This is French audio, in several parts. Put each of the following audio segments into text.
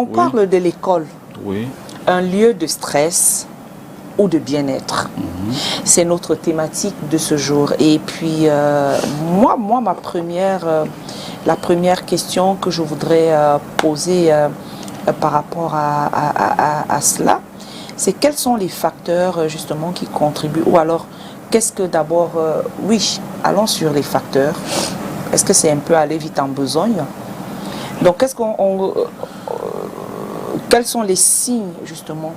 On parle de l'école, oui. Un lieu de stress ou de bien-être. C'est notre thématique de ce jour. Et puis, moi, la première question que je voudrais poser par rapport à cela, c'est quels sont les facteurs justement qui contribuent, ou alors qu'est-ce que d'abord, oui, allons sur les facteurs. Est-ce que c'est un peu aller vite en besogne? Donc, quels sont les signes justement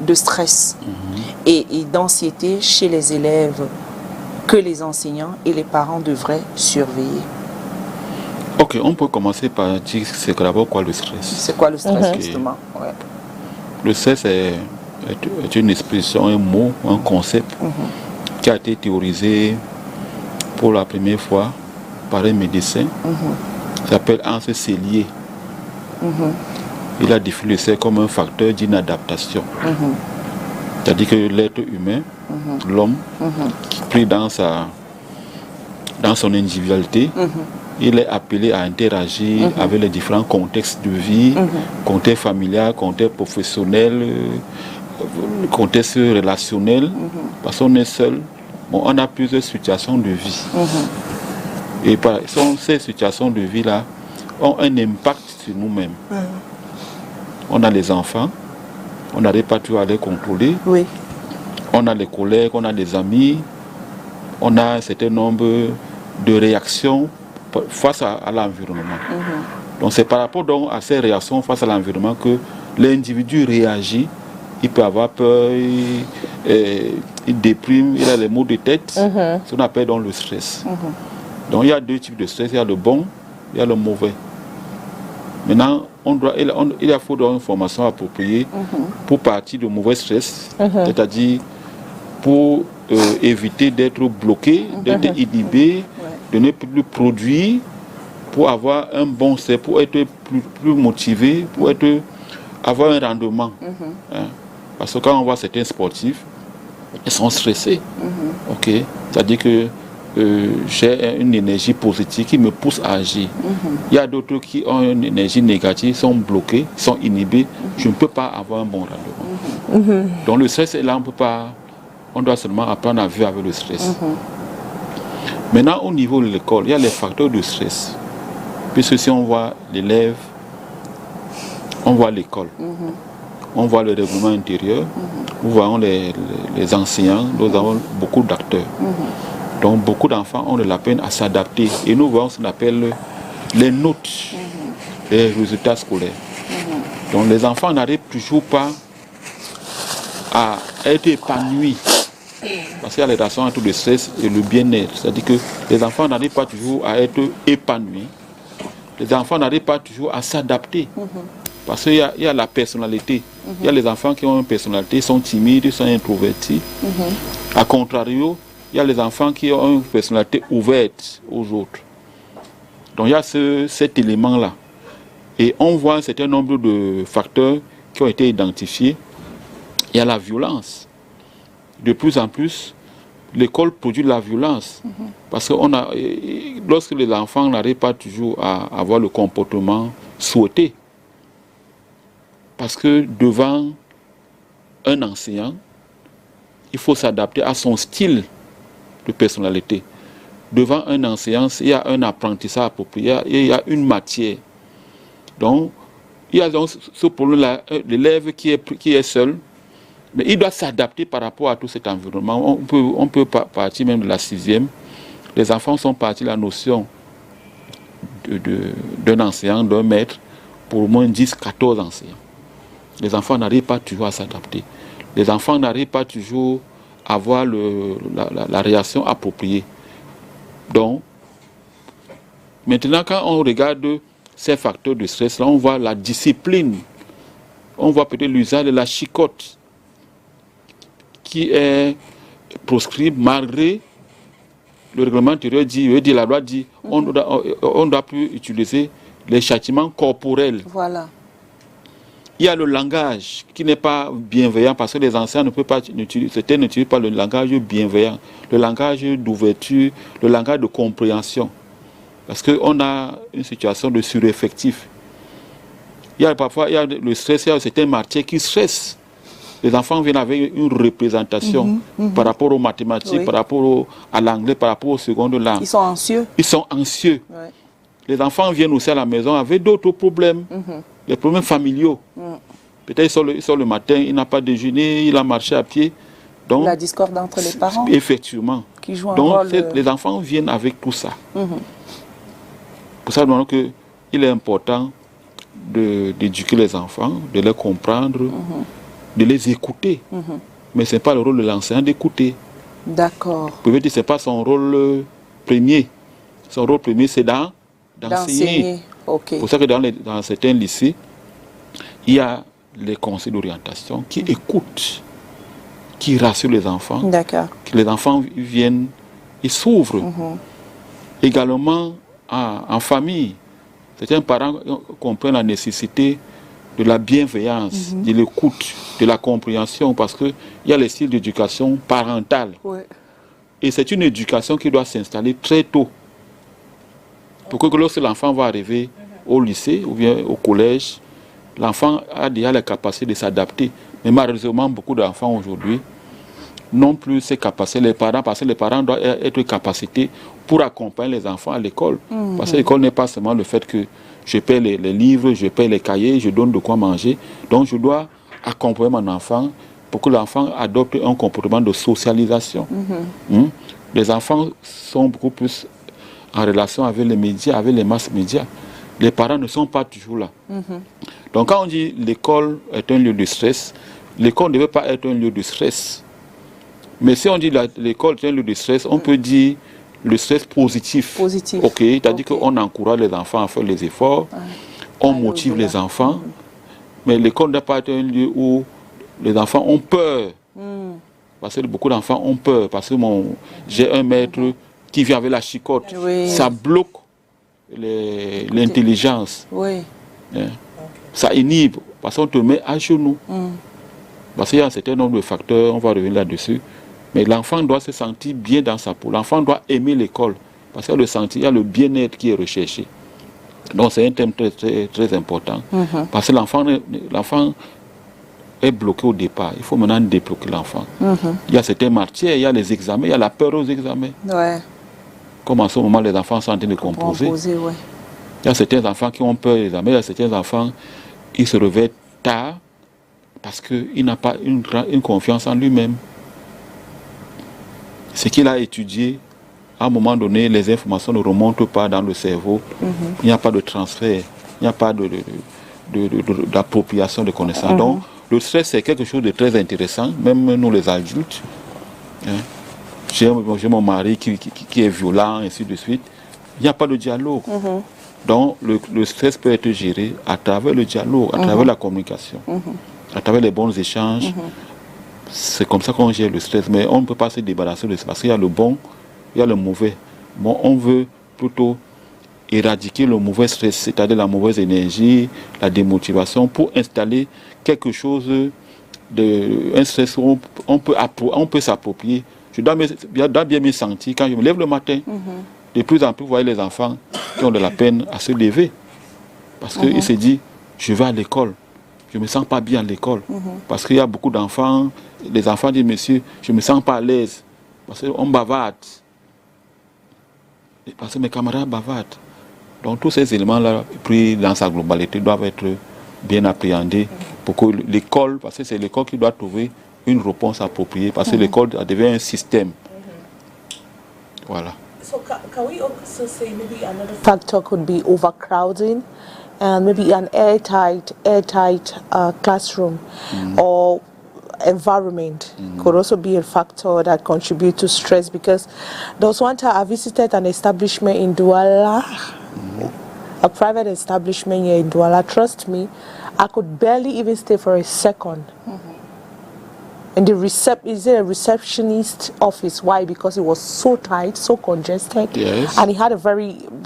de stress et d'anxiété chez les élèves que les enseignants et les parents devraient surveiller? Ok, on peut commencer par dire c'est d'abord quoi le stress. C'est quoi le stress justement? Ouais. Le stress est une expression, un mot, un concept qui a été théorisé pour la première fois par un médecin. Il s'appelle Hans Selye. Il a défini le stress comme un facteur d'inadaptation. C'est-à-dire que l'être humain, l'homme, pris dans son individualité, il est appelé à interagir avec les différents contextes de vie, contexte familial, contexte professionnel, contexte relationnel, parce qu'on est seul. Bon, on a plusieurs situations de vie. Et ces situations de vie-là ont un impact sur nous-mêmes. On a les enfants, on n'arrive pas toujours à les contrôler. Oui. On a les collègues, on a des amis, on a un certain nombre de réactions face à l'environnement. Donc c'est par rapport donc à ces réactions face à l'environnement que l'individu réagit. Il peut avoir peur, il déprime, il a les maux de tête, ce qu'on appelle donc le stress. Donc il y a deux types de stress, il y a le bon, il y a le mauvais. Maintenant, il faut donc une formation appropriée pour partir du mauvais stress, c'est-à-dire pour éviter d'être bloqué, d'être inhibé, de ne plus produire, pour avoir un bon stress, pour être plus motivé, pour avoir un rendement. Parce que quand on voit certains sportifs, ils sont stressés. C'est-à-dire que j'ai une énergie positive qui me pousse à agir. Il y a d'autres qui ont une énergie négative, sont bloqués, sont inhibés. Je ne peux pas avoir un bon rendement. Donc le stress est là, on doit seulement apprendre à vivre avec le stress. Maintenant, au niveau de l'école, il y a les facteurs de stress. Puisque si on voit l'élève, on voit l'école. On voit le règlement intérieur, nous voyons les enseignants, nous avons beaucoup d'acteurs. Donc beaucoup d'enfants ont de la peine à s'adapter. Et nous voyons ce qu'on appelle les notes, les résultats scolaires. Donc les enfants n'arrivent toujours pas à être épanouis. Parce qu'il y a les relations entre le stress et le bien-être. C'est-à-dire que les enfants n'arrivent pas toujours à être épanouis. Les enfants n'arrivent pas toujours à s'adapter. Parce qu'il y a la personnalité. Il y a les enfants qui ont une personnalité, sont timides, sont introvertis. A contrario, il y a les enfants qui ont une personnalité ouverte aux autres. Donc il y a cet élément-là. Et on voit un certain nombre de facteurs qui ont été identifiés. Il y a la violence. De plus en plus, l'école produit de la violence. Parce que lorsque les enfants n'arrivent pas toujours à avoir le comportement souhaité, parce que devant un enseignant, il faut s'adapter à son style de personnalité. Devant un enseignant, il y a un apprentissage approprié, il y a une matière. Donc, il y a donc ce problème-là, l'élève qui est seul, mais il doit s'adapter par rapport à tout cet environnement. On peut partir même de la 6e. Les enfants sont partis de la notion d'un enseignant, d'un maître, pour au moins 10, 14 enseignants. Les enfants n'arrivent pas toujours à s'adapter. Les enfants n'arrivent pas toujours à avoir la réaction appropriée. Donc, maintenant, quand on regarde ces facteurs de stress, là, on voit la discipline. On voit peut-être l'usage de la chicotte qui est proscrit malgré le règlement intérieur la loi dit on doit plus utiliser les châtiments corporels. Voilà. Il y a le langage qui n'est pas bienveillant parce que les enseignants n'utilisent pas le langage bienveillant, le langage d'ouverture, le langage de compréhension. Parce qu'on a une situation de sureffectif. Il y a parfois le stress, il y a certains matières qui stressent. Les enfants viennent avec une représentation par rapport aux mathématiques, par rapport à l'anglais, par rapport aux secondes langues. Ils sont anxieux. Ils sont anxieux. Ouais. Les enfants viennent aussi à la maison avec d'autres problèmes, les problèmes familiaux. Peut-être il sort le matin, il n'a pas déjeuné, il a marché à pied. Donc, la discorde entre les parents. Effectivement. Qui jouent un donc, rôle. Les enfants viennent avec tout ça. Pour ça, il est important d'éduquer les enfants, de les comprendre, de les écouter. Mais ce n'est pas le rôle de l'enseignant d'écouter. D'accord. Vous pouvez dire que ce n'est pas son rôle premier. Son rôle premier, c'est d'enseigner. Okay. Pour ça que dans certains lycées, il y a les conseils d'orientation qui écoutent, qui rassurent les enfants. D'accord. Que les enfants viennent, ils s'ouvrent. Également en famille. Certains parents comprennent la nécessité de la bienveillance, de l'écoute, de la compréhension, parce qu'il y a les styles d'éducation parentale. Ouais. Et c'est une éducation qui doit s'installer très tôt. Pour que lorsque l'enfant va arriver au lycée ou bien au collège, l'enfant a déjà la capacité de s'adapter. Mais malheureusement, beaucoup d'enfants aujourd'hui n'ont plus ces capacités. Parce que les parents doivent être capacités pour accompagner les enfants à l'école. Parce que l'école n'est pas seulement le fait que je paie les livres, je paie les cahiers, je donne de quoi manger. Donc je dois accompagner mon enfant pour que l'enfant adopte un comportement de socialisation. Les enfants sont beaucoup plus en relation avec les médias, avec les masses médias. Les parents ne sont pas toujours là. Donc quand on dit l'école est un lieu de stress, l'école ne devait pas être un lieu de stress. Mais si on dit l'école est un lieu de stress, on peut dire le stress positif. Ok, c'est-à-dire qu'on encourage les enfants à faire les efforts, on motive les enfants, mais l'école ne doit pas être un lieu où les enfants ont peur. Parce que beaucoup d'enfants ont peur, parce que j'ai un maître qui vient avec la chicotte, ça bloque l'intelligence. Ça inhibe, parce qu'on te met à genoux. Parce qu'il y a un certain nombre de facteurs, on va revenir là-dessus. Mais l'enfant doit se sentir bien dans sa peau. L'enfant doit aimer l'école. Parce qu'il y a le bien-être qui est recherché. Donc c'est un thème très, très, très important. Parce que l'enfant est bloqué au départ. Il faut maintenant débloquer l'enfant. Il y a certaines matières, il y a les examens, il y a la peur aux examens. Comme en ce moment, les enfants sont en train de composer. Il y a certains enfants qui ont peur des examens. Il y a certains enfants qui se réveillent tard parce qu'il n'a pas une confiance en lui-même. Ce qu'il a étudié, à un moment donné, les informations ne remontent pas dans le cerveau. Il n'y a pas de transfert, il n'y a pas d'appropriation de connaissances. Donc, le stress, c'est quelque chose de très intéressant, même nous les adultes. J'ai mon mari qui est violent, ainsi de suite. Il n'y a pas de dialogue. Donc, le stress peut être géré à travers le dialogue, à travers la communication, à travers les bons échanges. C'est comme ça qu'on gère le stress, mais on ne peut pas se débarrasser de ça parce qu'il y a le bon, il y a le mauvais. Bon, on veut plutôt éradiquer le mauvais stress, c'est-à-dire la mauvaise énergie, la démotivation, pour installer quelque chose un stress où on peut s'approprier. Je dois bien me sentir quand je me lève le matin. De plus en plus, vous voyez les enfants qui ont de la peine à se lever parce qu'ils se disent, je vais à l'école. Je ne me sens pas bien à l'école. Parce qu'il y a beaucoup d'enfants, les enfants disent, monsieur, je ne me sens pas à l'aise. Parce qu'on bavarde. Parce que mes camarades bavardent. Donc tous ces éléments-là, pris dans sa globalité, doivent être bien appréhendés pour que l'école, parce que c'est l'école qui doit trouver une réponse appropriée, parce que l'école devient un système. Voilà. So can we also say maybe another Factor could be overcrowding and maybe an airtight classroom or environment could also be a factor that contributes to stress, because there was one time I visited an establishment in Douala, a private establishment here in Douala. Trust me, I could barely even stay for a second. And is it a receptionist office? Why? Because it was so tight, so congested. Yes. And he had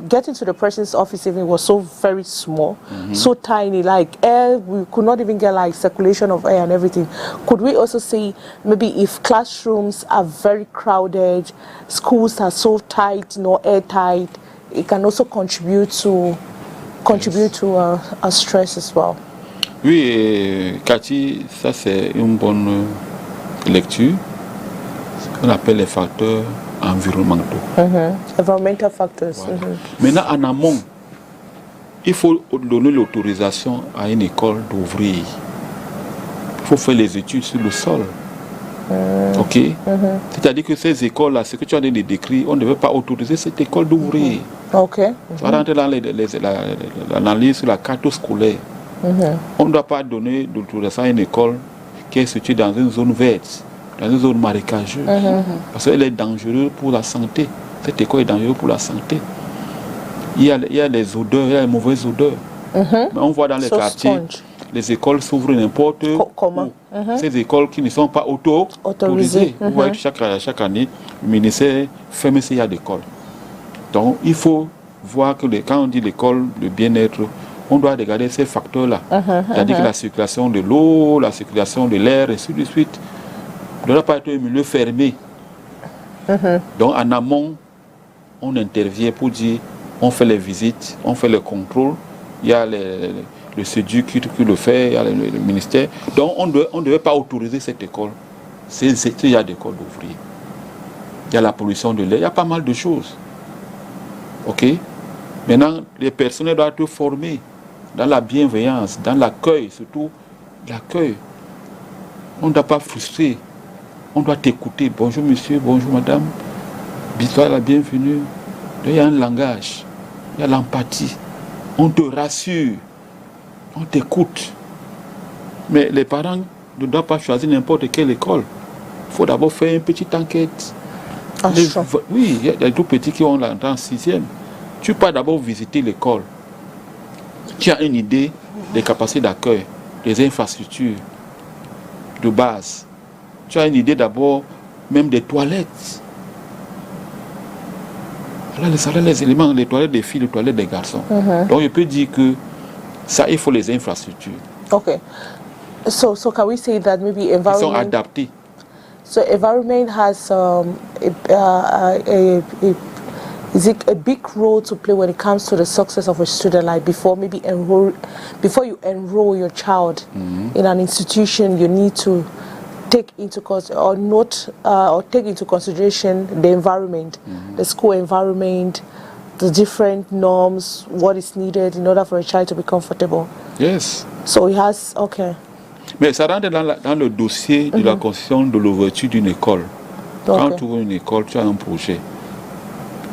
getting to the person's office even was so very small, so tiny, like air, we could not even get like circulation of air and everything. Could we also say maybe if classrooms are very crowded, schools are so tight, no airtight, it can also contribute to contribute to stress as well. Oui, Cathy, ça c'est une bonne lecture. Ce qu'on appelle les facteurs environnementaux. Environmental factors. Voilà. Maintenant, en amont, il faut donner l'autorisation à une école d'ouvrir. Il faut faire les études sur le sol. Ok? C'est-à-dire que ces écoles-là, ce que tu as dit de décrire, on ne veut pas autoriser cette école d'ouvrir. Ok. Ça rentre dans l'analyse sur la carte scolaire. On ne doit pas donner l'autorisation à une école qui est située dans une zone verte, dans une zone marécageuse. Parce qu'elle est dangereuse pour la santé. Cette école est dangereuse pour la santé. Il y a les odeurs, il y a les mauvaises odeurs. Mais on voit dans les quartiers, les écoles s'ouvrent n'importe comment. Ces écoles qui ne sont pas autorisées. Vous voyez que chaque année, le ministère ferme ces écoles. Donc il faut voir que quand on dit l'école, le bien-être, on doit regarder ces facteurs-là. C'est-à-dire que la circulation de l'eau, la circulation de l'air, et ainsi de suite, ne doit pas être un milieu fermé. Donc en amont, on intervient pour dire, on fait les visites, on fait les contrôles. Il y a le SEDU qui le fait, il y a le ministère. Donc on ne devait pas autoriser cette école. Il y a des écoles d'ouvriers. Il y a la pollution de l'air, il y a pas mal de choses. Ok? Maintenant, les personnels doivent être formés dans la bienveillance, dans l'accueil, surtout l'accueil. On ne doit pas frustrer. On doit t'écouter. Bonjour monsieur, bonjour madame. Sois la bienvenue. Il y a un langage, il y a l'empathie. On te rassure, on t'écoute. Mais les parents ne doivent pas choisir n'importe quelle école. Il faut d'abord faire une petite enquête. Oui, il y a des tout petits qui ont l'entrée en 6e. Tu peux d'abord visiter l'école. Tu as une idée des capacités d'accueil, des infrastructures de base. Tu as une idée d'abord même des toilettes. Voilà les éléments, les toilettes des filles, les toilettes des garçons. Donc je peux dire que ça, il faut les infrastructures. Okay. So can we say that maybe environment... Ils sont adaptés. So environment has is it a big role to play when it comes to the success of a student? Like before you enroll your child in an institution, you need to take into consideration the environment, the school environment, the different norms, what is needed in order for a child to be comfortable. Yes. So it has, okay. Mais ça rentre dans le dossier de la construction de l'ouverture d'une école. Okay. Quand tu ouvres une école, tu as un projet.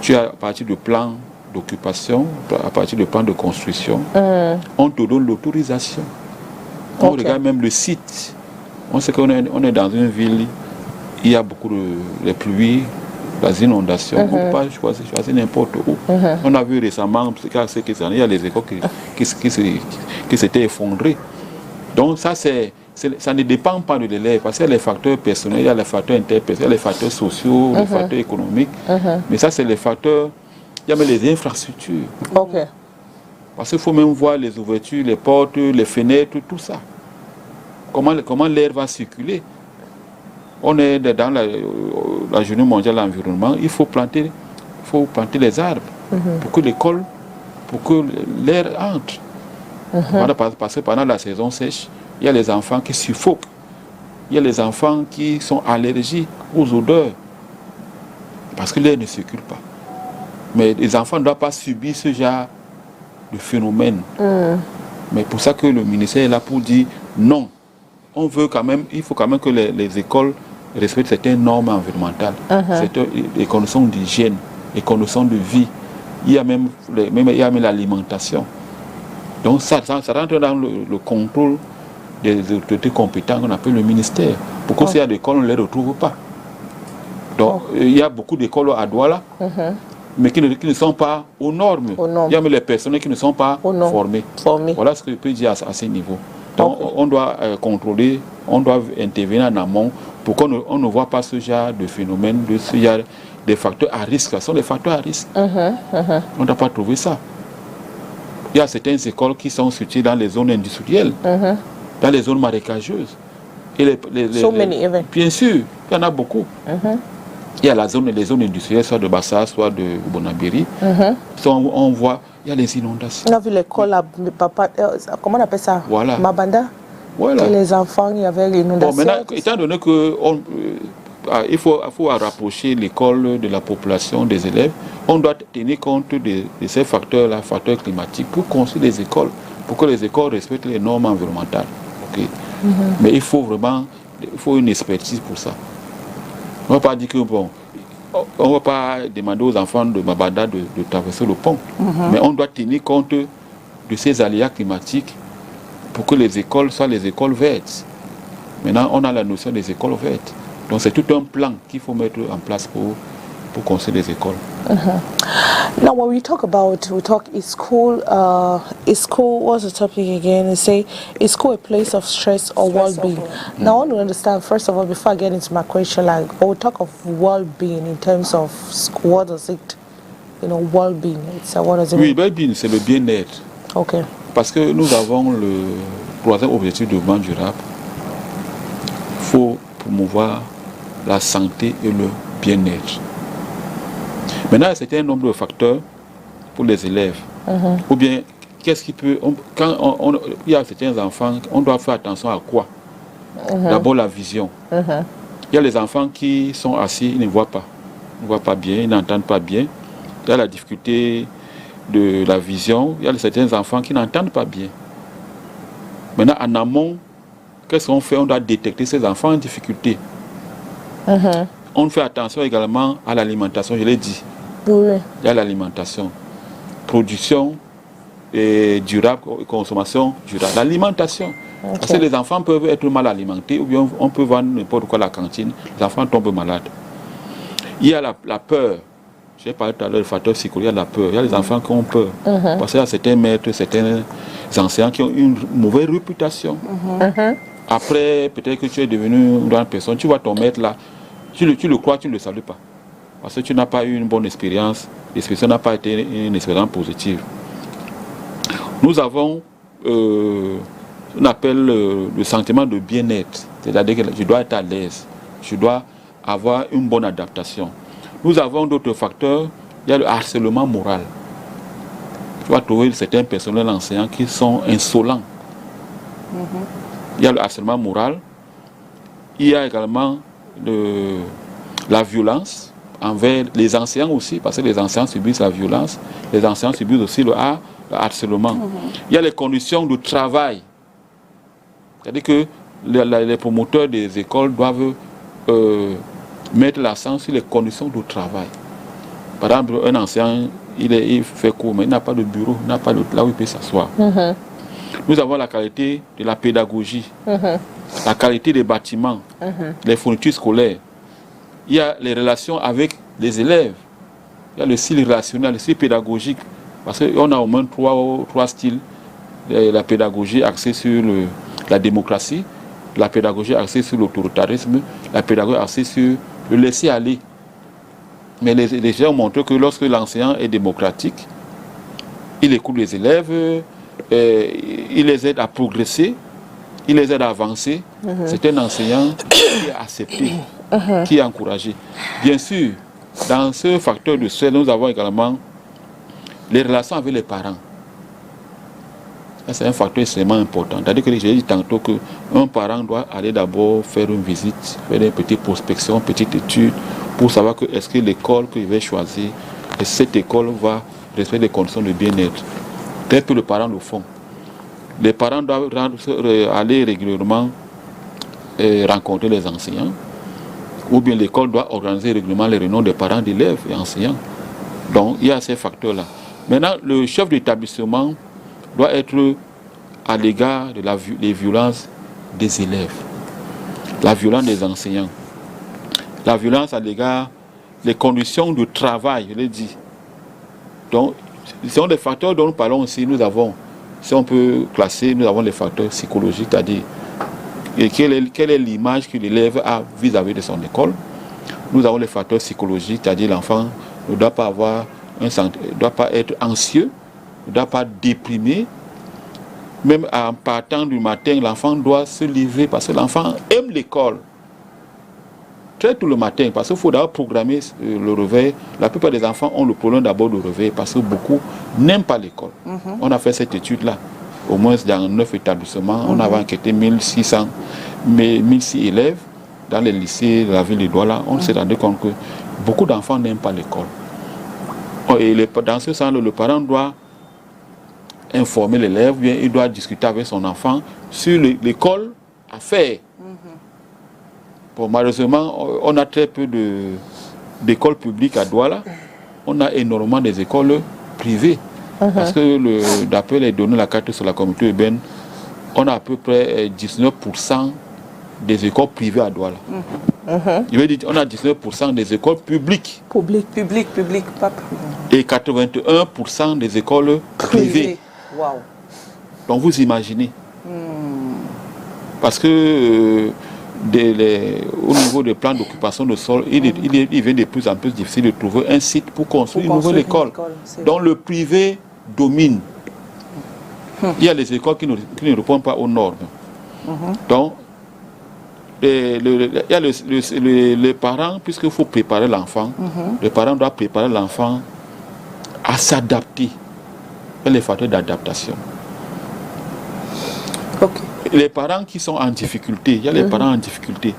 Tu as à partir du plan d'occupation, à partir du plan de construction, on te donne l'autorisation. On regarde même le site. On sait qu'on est dans une ville, il y a beaucoup de pluies, des inondations. On ne peut pas choisir n'importe où. On a vu récemment, il y a les écoles qui s'étaient effondrées. Donc ça ne dépend pas de l'élève, parce qu'il y a les facteurs personnels, il y a les facteurs interpersonnels, les facteurs sociaux, les facteurs économiques. Mais ça, c'est les facteurs, il y a même les infrastructures. Okay. Parce qu'il faut même voir les ouvertures, les portes, les fenêtres, tout ça. Comment l'air va circuler. On est dans la journée mondiale de l'environnement, il faut planter les arbres pour que l'air entre. Parce que pendant la saison sèche, il y a les enfants qui suffoquent. Il y a les enfants qui sont allergiques aux odeurs. Parce que l'air ne circule pas. Mais les enfants ne doivent pas subir ce genre de phénomène. Mais pour ça que le ministère est là pour dire non. Il faut quand même que les écoles respectent certaines normes environnementales, les conditions d'hygiène, les conditions de vie. Il y a même l'alimentation. Donc ça rentre dans le contrôle des autorités compétentes qu'on appelle le ministère. Pourquoi s'il y a des écoles, on ne les retrouve pas. Donc il y a beaucoup d'écoles à Douala, mais qui ne sont pas aux normes. Il y a même les personnes qui ne sont pas formées. Voilà ce que je peux dire à ce niveau. Donc on doit contrôler, on doit intervenir en amont pour qu'on ne voit pas ce genre de phénomène, il y a des facteurs à risque. Ce sont des facteurs à risque. On ne doit pas trouver ça. Il y a certaines écoles qui sont situées dans les zones industrielles, dans les zones marécageuses. Et bien sûr, il y en a beaucoup. Il y a les zones industrielles, soit de Bassa, soit de Bonabéry. On voit, il y a les inondations. On a vu l'école à papa, comment on appelle ça? Voilà. Mabanda. Voilà. Et les enfants, il y avait l'inondation. Bon, maintenant, étant donné que il faut rapprocher l'école de la population, des élèves, on doit tenir compte de ces facteurs-là, facteurs climatiques, pour construire des écoles, pour que les écoles respectent les normes environnementales. Okay? Mais il faut une expertise pour ça. On ne va pas dire que, bon, on ne va pas demander aux enfants de Mabanda de traverser le pont, mais on doit tenir compte de ces aléas climatiques pour que les écoles soient les écoles vertes. Maintenant, on a la notion des écoles vertes. Donc, c'est tout un plan qu'il faut mettre en place pour construire des écoles. Now, when we talk, is school, what's the topic again? They say, is school a place of stress or well-being? Now, I want to understand, first of all, before I get into my question, like, when we talk of well-being in terms of school, what does it, well-being, what does it mean? Oui, well-being, c'est le bien-être. OK. Parce que nous avons le troisième objectif de développement durable. Il faut promouvoir la santé et le bien-être. Maintenant, c'est un nombre de facteurs pour les élèves. Ou bien, qu'est-ce qui peut... Quand il y a certains enfants, on doit faire attention à quoi? D'abord, la vision. Il y a les enfants qui sont assis, ils ne voient pas. Ils ne voient pas bien, ils n'entendent pas bien. Il y a la difficulté de la vision. Il y a certains enfants qui n'entendent pas bien. Maintenant, en amont, qu'est-ce qu'on fait? On doit détecter ces enfants en difficulté. On fait attention également à l'alimentation, je l'ai dit. Oui. Il y a l'alimentation. Production durable, consommation durable. L'alimentation. Okay. Parce que les enfants peuvent être mal alimentés ou bien on peut vendre n'importe quoi à la cantine. Les enfants tombent malades. Il y a la peur. J'ai parlé tout à l'heure du facteur psychologique, il y a la peur. Il y a les enfants qui ont peur. Parce qu'il y a certains maîtres, certains enseignants qui ont une mauvaise réputation. Après, peut-être que tu es devenu une grande personne, tu vois ton maître là, tu le crois, tu ne le salues pas. Parce que tu n'as pas eu une bonne expérience, l'expérience n'a pas été une expérience positive. Nous avons on appelle le sentiment de bien-être, c'est-à-dire que je dois être à l'aise, je dois avoir une bonne adaptation. Nous avons d'autres facteurs, il y a le harcèlement moral. Tu vas trouver certains personnels enseignants qui sont insolents. Il y a le harcèlement moral, il y a également la violence envers les enseignants aussi, parce que les enseignants subissent la violence, les enseignants subissent aussi le harcèlement. Il y a les conditions de travail. C'est-à-dire que les promoteurs des écoles doivent mettre l'accent sur les conditions de travail. Par exemple, un enseignant, il fait cours, mais il n'a pas de bureau, il n'a pas de là où il peut s'asseoir. Nous avons la qualité de la pédagogie, la qualité des bâtiments, les fournitures scolaires. Il y a les relations avec les élèves. Il y a le style relationnel, le style pédagogique. Parce qu'on a au moins trois styles. La pédagogie axée sur la démocratie, la pédagogie axée sur l'autoritarisme, la pédagogie axée sur le laisser-aller. Mais les gens ont montré que lorsque l'enseignant est démocratique, il écoute les élèves, il les aide à progresser, il les aide à avancer. C'est un enseignant qui est accepté, qui est encouragé. Bien sûr, dans ce facteur de stress, nous avons également les relations avec les parents. C'est un facteur extrêmement important. C'est-à-dire que j'ai dit tantôt qu'un parent doit aller d'abord faire une visite, faire une petite prospection, une petite étude, pour savoir que est-ce que l'école qu'il va choisir, et cette école va respecter les conditions de bien-être. Tel que les parents le font. Les parents doivent aller régulièrement rencontrer les enseignants, ou bien l'école doit organiser régulièrement les réunions des parents d'élèves et enseignants. Donc il y a ces facteurs-là. Maintenant, le chef d'établissement doit être à l'égard des violences des élèves, la violence des enseignants, la violence à l'égard des conditions de travail, je l'ai dit. Donc, ce sont des facteurs dont nous parlons aussi. Nous avons, si on peut classer, nous avons les facteurs psychologiques, c'est-à-dire quelle est l'image que l'élève a vis-à-vis de son école. Nous avons les facteurs psychologiques, c'est-à-dire l'enfant ne doit pas doit pas être anxieux, ne doit pas déprimer. Même en partant du matin, l'enfant doit se lever parce que l'enfant aime l'école. très tôt le matin, parce qu'il faut d'abord programmer le réveil. La plupart des enfants ont le problème d'abord de réveil, parce que beaucoup n'aiment pas l'école. On a fait cette étude-là. Au moins dans 9 établissements, on avait enquêté 1600 élèves dans les lycées de la ville de Douala. On s'est rendu compte que beaucoup d'enfants n'aiment pas l'école. Et dans ce sens, le parent doit informer l'élève, bien il doit discuter avec son enfant sur l'école à faire. Bon, malheureusement, on a très peu d'écoles publiques à Douala. On a énormément des écoles privées. Parce que d'après les données de la carte sur la communauté urbaine, on a à peu près 19% des écoles privées à Douala. Je veux dire, on a 19% des écoles publiques. Public, pas privé. Et 81% des écoles privées. Wow. Donc vous imaginez. Parce que au niveau des plans d'occupation de sol, il devient de plus en plus difficile de trouver un site pour construire une nouvelle école. Donc le privé domine. Il y a les écoles qui ne répondent pas aux normes. Donc, il y a les parents, puisqu'il faut préparer l'enfant, les parents doivent préparer l'enfant à s'adapter. Il y a les facteurs d'adaptation. Les parents qui sont en difficulté, il y a les parents en difficulté.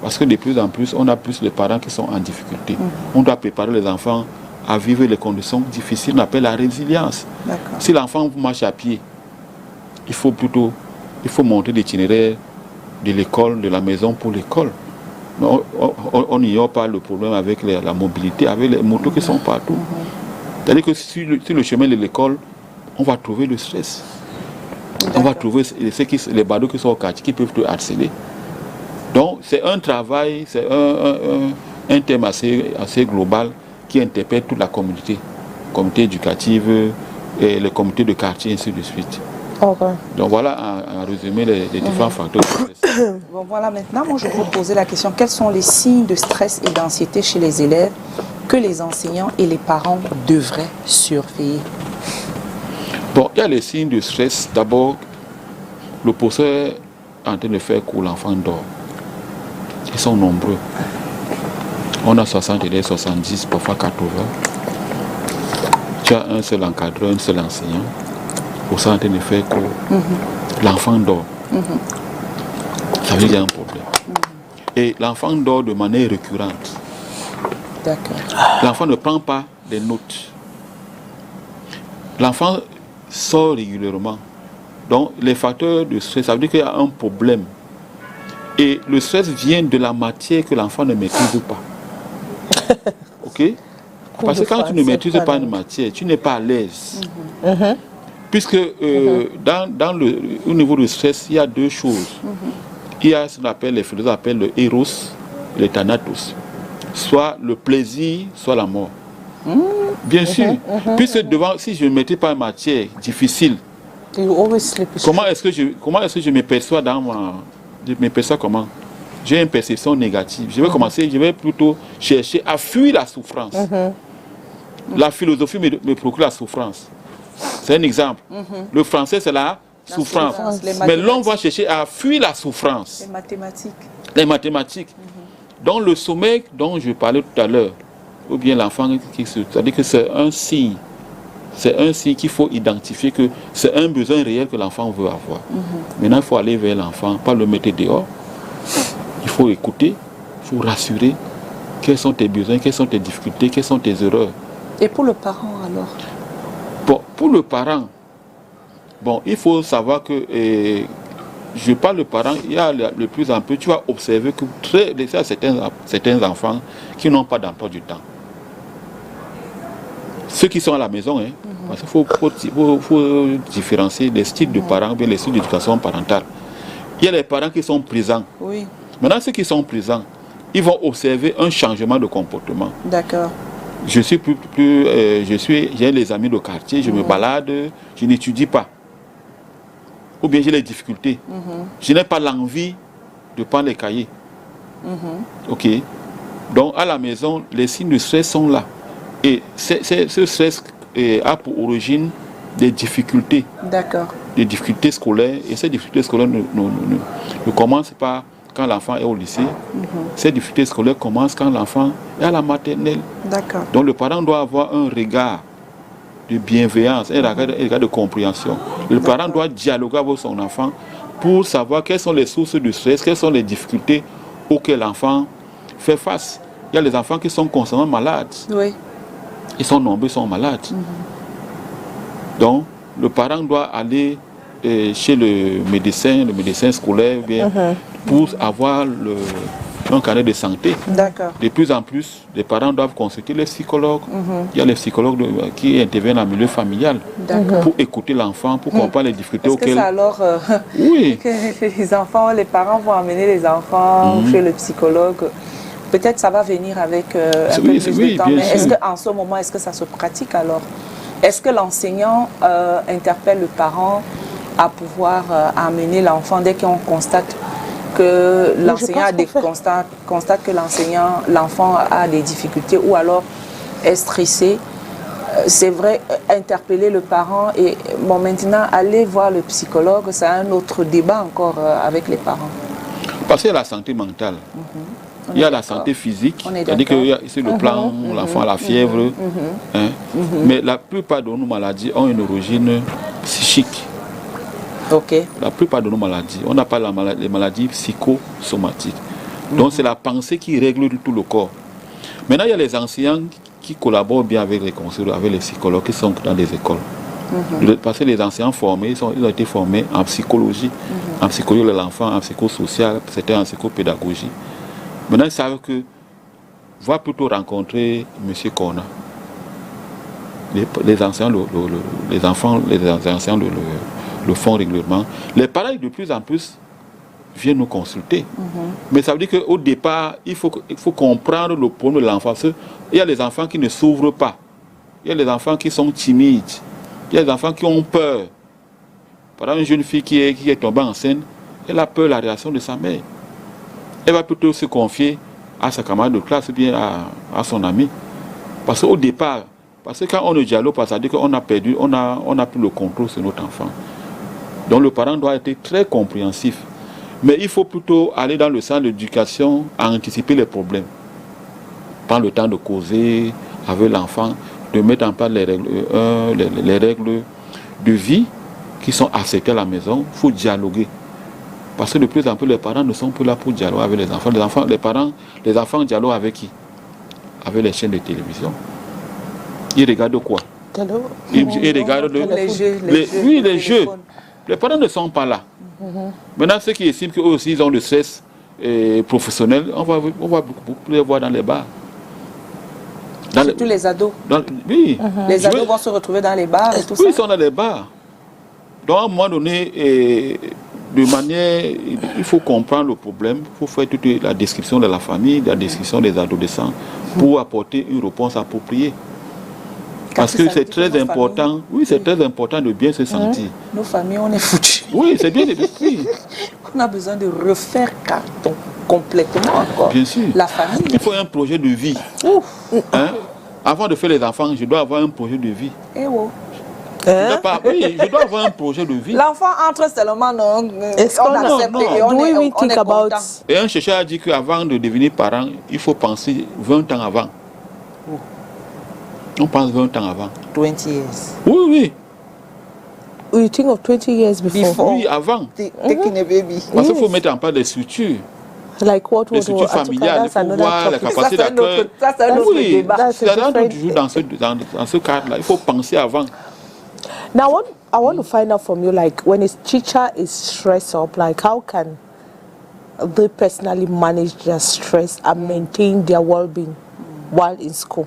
Parce que de plus en plus, on a plus de parents qui sont en difficulté. On doit préparer les enfants à vivre les conditions difficiles, on appelle la résilience. Si l'enfant marche à pied, il faut monter l'itinéraire de l'école, de la maison pour l'école. On n'ignore pas le problème avec la mobilité, avec les motos qui sont partout. C'est-à-dire que sur le chemin de l'école, on va trouver le stress. On va trouver les badauds qui sont au quartier qui peuvent te harceler. Donc c'est un travail, c'est un thème assez global qui interpelle toute la communauté éducative et les comités de quartier, ainsi de suite. Donc voilà en résumé les différents facteurs de stress. Bon, voilà, maintenant, moi je vais vous poser la question, quels sont les signes de stress et d'anxiété chez les élèves que les enseignants et les parents devraient surveiller? Bon, il y a les signes de stress. D'abord, le professeur est en train de faire que l'enfant dort. Ils sont nombreux. On a 60 élèves, 70, parfois 80. Tu as un seul encadreur, un seul enseignant. Le professeur est en train de faire que l'enfant dort. Ça veut dire qu'il y a un problème. Et l'enfant dort de manière récurrente. D'accord. L'enfant ne prend pas des notes. L'enfant sort régulièrement. Donc les facteurs de stress, ça veut dire qu'il y a un problème. Et le stress vient de la matière que l'enfant ne maîtrise pas. Ok? Parce que quand tu ne maîtrises pas une matière, tu n'es pas à l'aise. Puisque au niveau du stress, il y a deux choses. Il y a ce qu'on appelle, les philosophes appellent le eros et le thanatos. Soit le plaisir, soit la mort. Bien sûr. Puisque si je ne maîtrise pas une matière difficile, comment est-ce que je me perçois je me perçois comment? J'ai une perception négative. Je vais plutôt chercher à fuir la souffrance. La philosophie me procure la souffrance. C'est un exemple. Le français, c'est la souffrance. Mais l'on va chercher à fuir la souffrance. Les mathématiques. Donc le sommeil dont je parlais tout à l'heure, ou bien l'enfant, c'est-à-dire que c'est un signe. C'est un signe qu'il faut identifier que c'est un besoin réel que l'enfant veut avoir. Maintenant, il faut aller vers l'enfant, pas le mettre dehors. Il faut écouter, il faut rassurer. Quels sont tes besoins, quelles sont tes difficultés, quelles sont tes erreurs. Et pour le parent alors? Bon, pour le parent, il faut savoir que, je parle de parents, il y a le plus en plus, tu vas observer que certains enfants qui n'ont pas d'emploi du temps. Ceux qui sont à la maison, parce qu'il faut différencier les styles de parents, bien les styles d'éducation parentale. Il y a les parents qui sont présents. Oui. Maintenant, ceux qui sont présents, ils vont observer un changement de comportement. D'accord. J'ai les amis de quartier, je me balade, je n'étudie pas. Ou bien j'ai les difficultés. Je n'ai pas l'envie de prendre les cahiers. Ok. Donc à la maison, les signes de stress sont là. Et ce stress a pour origine des difficultés. D'accord. Des difficultés scolaires. Et ces difficultés scolaires ne commencent pas quand l'enfant est au lycée. Ces difficultés scolaires commencent quand l'enfant est à la maternelle. D'accord. Donc le parent doit avoir un regard de bienveillance, un regard de compréhension. Le parent doit dialoguer avec son enfant pour savoir quelles sont les sources de stress, quelles sont les difficultés auxquelles l'enfant fait face. Il y a les enfants qui sont constamment malades. Oui. Ils sont nombreux, ils sont malades. Donc, le parent doit aller chez le médecin scolaire, bien, pour avoir un carnet de santé. D'accord. De plus en plus, les parents doivent consulter les psychologues. Il y a les psychologues qui interviennent dans le milieu familial pour écouter l'enfant, pour comprendre les difficultés Est-ce que auxquelles... ça alors Oui. que les enfants, les parents vont amener les enfants chez le psychologue? Peut-être ça va venir avec un peu plus de temps. Mais est-ce qu'en ce moment, est-ce que ça se pratique alors? Est-ce que l'enseignant interpelle le parent à pouvoir amener l'enfant dès qu'on constate que l'enseignant constate que l'enfant a des difficultés ou alors est stressé? C'est vrai, interpeller le parent et bon, maintenant aller voir le psychologue, c'est un autre débat encore avec les parents. Parce qu'il y a la santé mentale. Il y a la santé physique, c'est-à-dire que sur le plan, l'enfant a la fièvre. Mais la plupart de nos maladies ont une origine psychique. La plupart de nos maladies, on n'a pas les maladies psychosomatiques. Donc c'est la pensée qui règle tout le corps. Maintenant, il y a les enseignants qui collaborent bien avec les conseillers, avec les psychologues qui sont dans les écoles. Parce que les enseignants formés, ils ont été formés en psychologie, en psychologie de l'enfant, en psychosocial, c'était en psychopédagogie. Maintenant, ils savent que va plutôt rencontrer M. Kona. Les enseignants le font régulièrement. Les parents, de plus en plus, viennent nous consulter. Mais ça veut dire qu'au départ, il faut comprendre le problème de l'enfant. Il y a les enfants qui ne s'ouvrent pas. Il y a les enfants qui sont timides. Il y a les enfants qui ont peur. Par exemple, une jeune fille qui est tombée enceinte, elle a peur de la réaction de sa mère. Elle va plutôt se confier à sa camarade de classe ou bien à son ami. Parce qu'au départ, parce que quand on ne dialogue pas, ça veut dire qu'on a perdu, on a plus le contrôle sur notre enfant. Donc le parent doit être très compréhensif. Mais il faut plutôt aller dans le sens de l'éducation à anticiper les problèmes. Prendre le temps de causer avec l'enfant, de mettre en place les règles de vie qui sont acceptées à la maison. Il faut dialoguer. Parce que de plus en plus, les parents ne sont plus là pour dialoguer avec les enfants. Les enfants dialoguent avec qui? Avec les chaînes de télévision. Ils regardent quoi? Ils regardent les jeux. Les jeux. Les parents ne sont pas là. Maintenant, ceux qui estiment qu'eux aussi ils ont le stress professionnel, on va beaucoup les voir dans les bars. Surtout les ados. Oui. Les ados vont se retrouver dans les bars et tout ça. Oui, ils sont dans les bars. Donc, à un moment donné, de manière, il faut comprendre le problème, il faut faire toute la description de la famille, la description des adolescents, pour apporter une réponse appropriée. Parce que c'est très important, c'est très important de bien se sentir. Nos familles, on est foutus. Oui, c'est bien de On a besoin de refaire carton complètement encore. Bien sûr. La famille. Il faut un projet de vie. Avant de faire les enfants, je dois avoir un projet de vie. Je dois avoir un projet de vie. L'enfant entre seulement, on accepte et on est content. Et un chercheur a dit qu'avant de devenir parent, il faut penser 20 ans avant. On pense 20 ans avant. 20 years. Oui. You think of 20 years before? Oui, avant. Taking a baby. Parce qu'il faut mettre en place des structures. Like what? Les structures familiales, il faut voir la capacité d'accueil. Ça, c'est un autre débat. C'est toujours dans ce cadre-là. Il faut penser avant. Now, I want to find out from you, like, when a teacher is stressed up, like, how can they personally manage their stress and maintain their well-being while in school?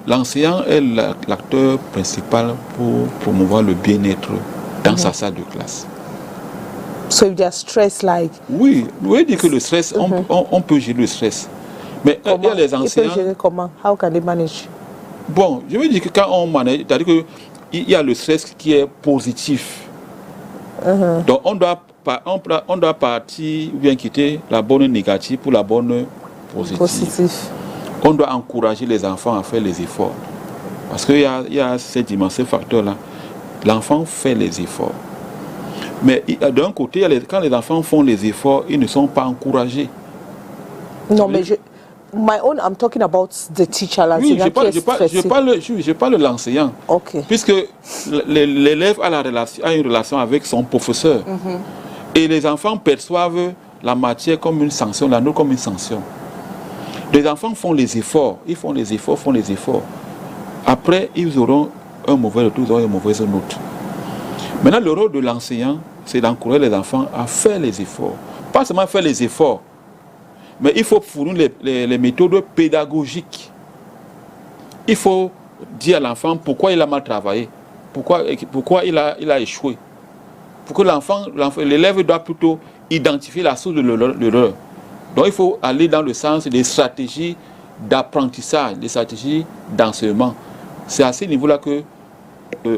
L'enseignant est l'acteur principal pour promouvoir le bien-être dans sa salle de classe. So if they are stressed, like... Oui, vous dire que le stress, on peut gérer le stress. Mais il y a les enseignants... Comment? How can they manage? Bon, je veux dire que quand on manage, c'est-à-dire qu'il y a le stress qui est positif. Donc on doit partir ou bien quitter la bonne négative pour la bonne positive. On doit encourager les enfants à faire les efforts. Parce qu'il y a cette dimension, ce facteur-là. L'enfant fait les efforts. Mais d'un côté, quand les enfants font les efforts, ils ne sont pas encouragés. Non, mais my own, I'm talking about the teacher. Oui, je parle de l'enseignant. Ok. Puisque l'élève a une relation avec son professeur. Et les enfants perçoivent la matière comme une sanction, la note comme une sanction. Les enfants font les efforts. Ils font les efforts. Après, ils auront un mauvais retour, ils auront une mauvaise note. Maintenant, le rôle de l'enseignant, c'est d'encourager les enfants à faire les efforts. Pas seulement faire les efforts, mais il faut fournir les méthodes pédagogiques. Il faut dire à l'enfant pourquoi il a mal travaillé, pourquoi il a échoué. Pour que l'élève doit plutôt identifier la source de l'erreur. Donc il faut aller dans le sens des stratégies d'apprentissage, des stratégies d'enseignement. C'est à ce niveau-là que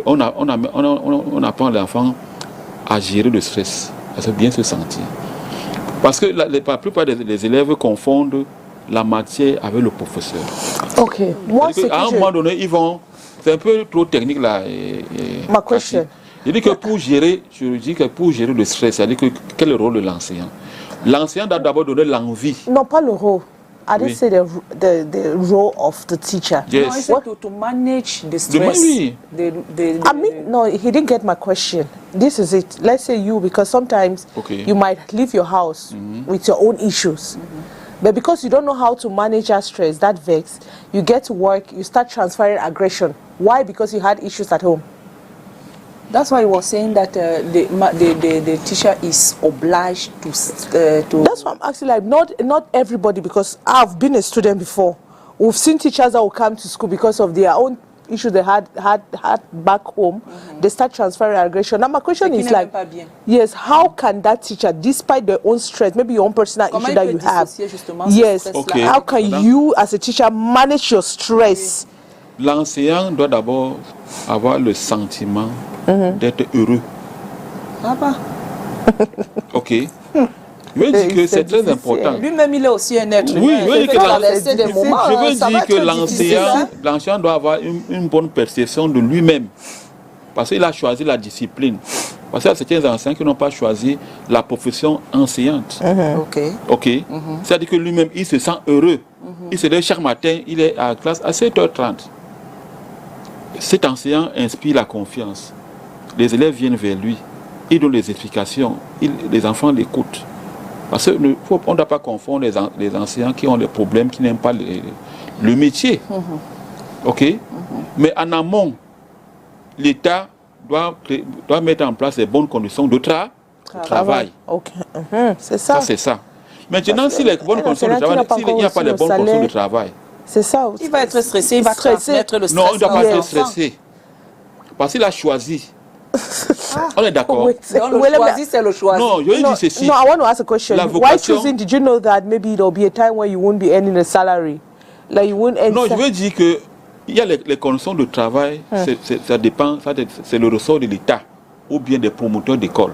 on apprend l'enfant à gérer le stress, à bien se sentir. Parce que la plupart des élèves confondent la matière avec le professeur. Ok. Moi, c'est à un moment donné, ils vont... C'est un peu trop technique là. Ma question. Je dis que pour gérer le stress, c'est-à-dire que quel est le rôle de l'enseignant? L'enseignant doit d'abord donner l'envie. Non, pas le rôle. I didn't say the role of the teacher. Yes. No, he said to manage the stress. Oui. I mean, no, he didn't get my question. This is it. Let's say you, because sometimes you might leave your house with your own issues. But because you don't know how to manage that stress, that vex, you get to work, you start transferring aggression. Why? Because you had issues at home. That's why he was saying that the teacher is obliged to. That's why I'm asking, like, not everybody, because I've been a student before. We've seen teachers that will come to school because of their own issues they had back home. They start transferring aggression. Now my question is like, yes, how can that teacher, despite their own stress, maybe your own personal issue that you have, yes, how can you as a teacher manage your stress? L'enseignant doit d'abord avoir le sentiment d'être heureux. Ah bah. Ok. Je veux dire que c'est très important. Lui-même, il est aussi un être humain. Oui, je veux dire que l'enseignant doit avoir une bonne perception de lui-même. Parce qu'il a choisi la discipline. Parce qu'il y a certains enseignants qui n'ont pas choisi la profession enseignante. Ok. C'est-à-dire que lui-même, il se sent heureux. Il se lève chaque matin, il est à la classe à 7h30. Cet enseignant inspire la confiance. Les élèves viennent vers lui. Il donne des explications. Les enfants l'écoutent. Parce qu'on ne doit pas confondre les enseignants qui ont des problèmes, qui n'aiment pas le métier. Ok. Mais en amont, l'État doit mettre en place les bonnes conditions de travail. C'est ça. Ça, c'est ça. Maintenant, si les bonnes conditions de travail, s'il n'y a pas les bonnes conditions de travail, c'est ça. Il va être stressé, il va transmettre le stress. Non, il ne doit pas être stressé. Parce qu'il a choisi. On est d'accord. Le choisi, c'est le choisi. Non, je dis ceci. No, I want to ask a question. Why choosing? Did you know that maybe there will be a time where you won't be earning a salary? Like you won't earn. Non, je veux dire que il y a les conditions de travail, ça dépend, c'est le ressort de l'État ou bien des promoteurs d'écoles.